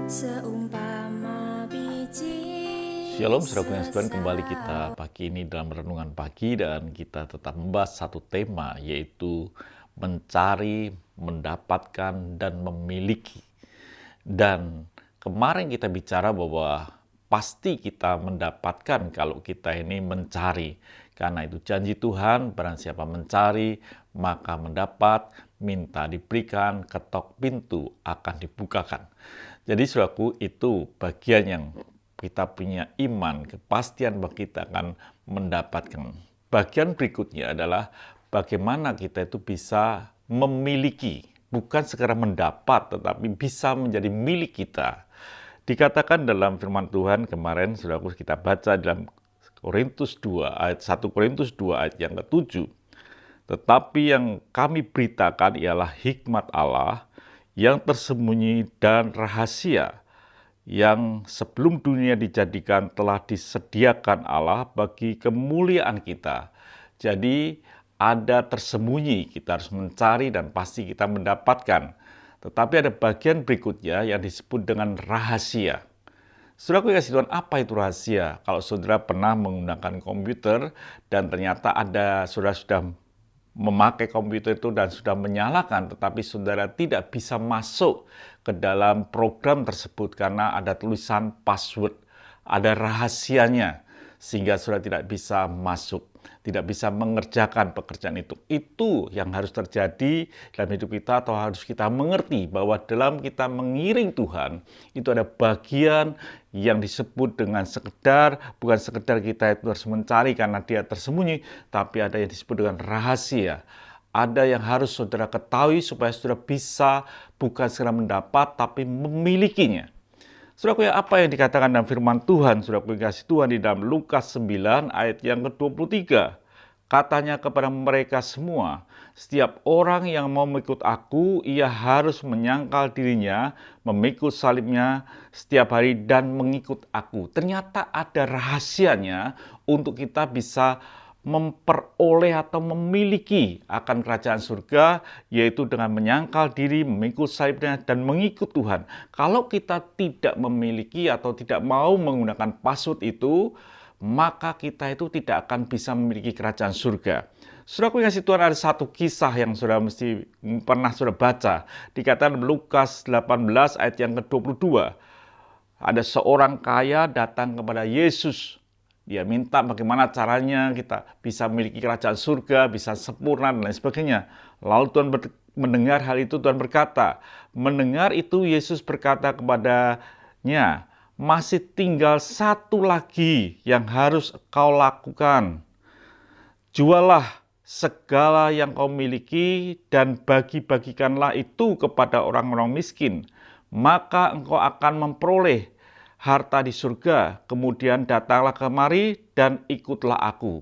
Seumpama biji Shalom saudaraku yang sekalian, kembali sesat. kita pagi ini dalam renungan pagi dan kita tetap membahas satu tema, yaitu mencari, mendapatkan, dan memiliki. Dan kemarin kita bicara bahwa pasti kita mendapatkan kalau kita ini mencari. Karena itu janji Tuhan, barang siapa mencari, maka mendapat, minta diberikan, ketok pintu akan dibukakan. Jadi saudaraku, itu bagian yang kita punya iman, kepastian bahwa kita akan mendapatkan. Bagian berikutnya adalah bagaimana kita itu bisa memiliki, bukan sekedar mendapat, tetapi bisa menjadi milik kita. Dikatakan dalam firman Tuhan kemarin, saudaraku, kita baca dalam Korintus 2, ayat 1 Korintus 2 ayat yang ke-7. Tetapi yang kami beritakan ialah hikmat Allah yang tersembunyi dan rahasia, yang sebelum dunia dijadikan telah disediakan Allah bagi kemuliaan kita. Jadi ada tersembunyi, kita harus mencari dan pasti kita mendapatkan. Tetapi ada bagian berikutnya yang disebut dengan rahasia. Saudaraku yang kasih Tuhan, apa itu rahasia? Kalau saudara pernah menggunakan komputer dan ternyata saudara sudah memakai komputer itu dan sudah menyalakan, tetapi saudara tidak bisa masuk ke dalam program tersebut karena ada tulisan password, ada rahasianya, sehingga saudara tidak bisa masuk, tidak bisa mengerjakan pekerjaan itu. Itu yang harus terjadi dalam hidup kita, atau harus kita mengerti bahwa dalam kita mengiring Tuhan, itu ada bagian yang disebut dengan bukan sekedar kita itu harus mencari karena dia tersembunyi, tapi ada yang disebut dengan rahasia. Ada yang harus saudara ketahui supaya saudara bisa bukan sekedar mendapat, tapi memilikinya. Saudaraku, apa yang dikatakan dalam firman Tuhan, saudaraku yang kasih Tuhan, di dalam Lukas 9 ayat yang ke-23. Katanya kepada mereka semua, setiap orang yang mau mengikut aku, ia harus menyangkal dirinya, memikul salibnya setiap hari dan mengikut aku. Ternyata ada rahasianya untuk kita bisa memperoleh atau memiliki akan kerajaan surga, yaitu dengan menyangkal diri, memikul salibnya, dan mengikut Tuhan. Kalau kita tidak memiliki atau tidak mau menggunakan password itu, maka kita itu tidak akan bisa memiliki kerajaan surga. Saudaraku yang kasih Tuhan, ada satu kisah yang saudara mesti pernah saudara baca. Dikatakan Lukas 18 ayat yang ke-22. Ada seorang kaya datang kepada Yesus. Dia minta bagaimana caranya kita bisa memiliki kerajaan surga, bisa sempurna dan lain sebagainya. Lalu Tuhan mendengar hal itu, Tuhan berkata, mendengar itu Yesus berkata kepadanya, masih tinggal satu lagi yang harus kau lakukan. Jualah segala yang kau miliki dan bagi-bagikanlah itu kepada orang-orang miskin. Maka engkau akan memperoleh harta di surga. Kemudian datanglah kemari dan ikutlah aku.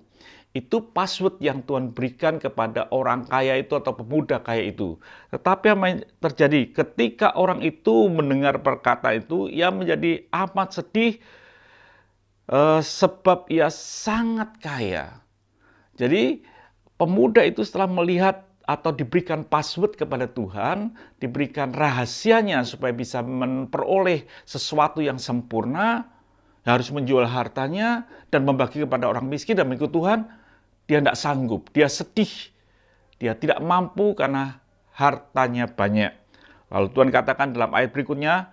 Itu password yang Tuhan berikan kepada orang kaya itu atau pemuda kaya itu. Tetapi apa yang terjadi? Ketika orang itu mendengar perkataan itu, ia menjadi amat sedih sebab ia sangat kaya. Jadi pemuda itu setelah melihat atau diberikan password kepada Tuhan, diberikan rahasianya supaya bisa memperoleh sesuatu yang sempurna, harus menjual hartanya dan membagi kepada orang miskin dan mengikut Tuhan. Dia tidak sanggup, dia sedih, dia tidak mampu karena hartanya banyak. Lalu Tuhan katakan dalam ayat berikutnya,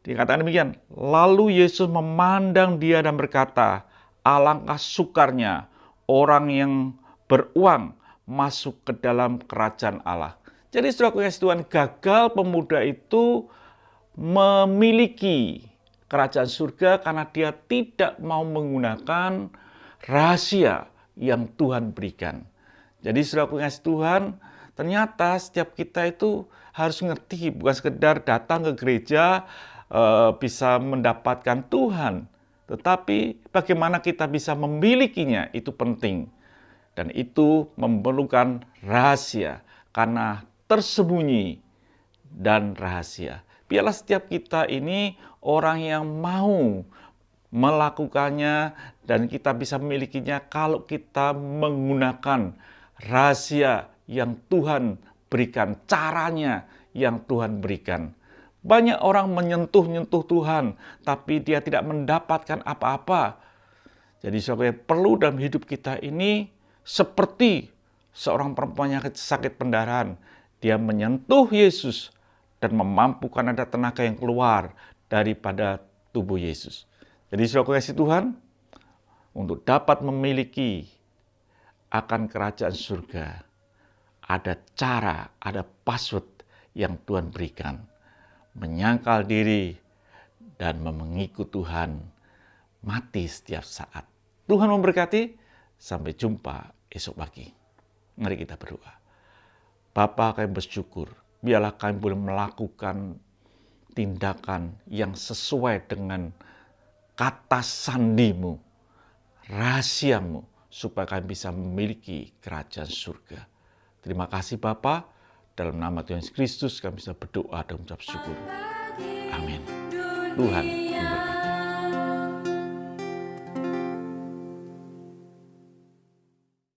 dikatakan demikian, lalu Yesus memandang dia dan berkata, alangkah sukarnya orang yang beruang masuk ke dalam kerajaan Allah. Jadi saudara kasih Tuhan, gagal pemuda itu memiliki kerajaan surga karena dia tidak mau menggunakan rahasia yang Tuhan berikan. Jadi saudara kasih Tuhan, ternyata setiap kita itu harus ngerti, bukan sekedar datang ke gereja bisa mendapatkan Tuhan, tetapi bagaimana kita bisa memilikinya itu penting. Dan itu memerlukan rahasia, karena tersembunyi dan rahasia. Biarlah setiap kita ini orang yang mau melakukannya dan kita bisa memilikinya kalau kita menggunakan rahasia yang Tuhan berikan, caranya yang Tuhan berikan. Banyak orang menyentuh-nyentuh Tuhan, tapi dia tidak mendapatkan apa-apa. Jadi saudara, perlu dalam hidup kita ini seperti seorang perempuan yang sakit pendarahan. Dia menyentuh Yesus dan memampukan ada tenaga yang keluar daripada tubuh Yesus. Jadi saudara kasih Tuhan, untuk dapat memiliki akan kerajaan surga, ada cara, ada password yang Tuhan berikan. Menyangkal diri dan mengikut Tuhan, mati setiap saat. Tuhan memberkati, sampai jumpa esok pagi. Mari kita berdoa. Bapa, kami bersyukur, biarlah kami boleh melakukan tindakan yang sesuai dengan kata sandimu, rahasiamu, supaya kami bisa memiliki kerajaan surga. Terima kasih Bapa, dalam nama Tuhan Yesus Kristus kami bisa berdoa dan mengucap syukur. Amin. Tuhan memberkati.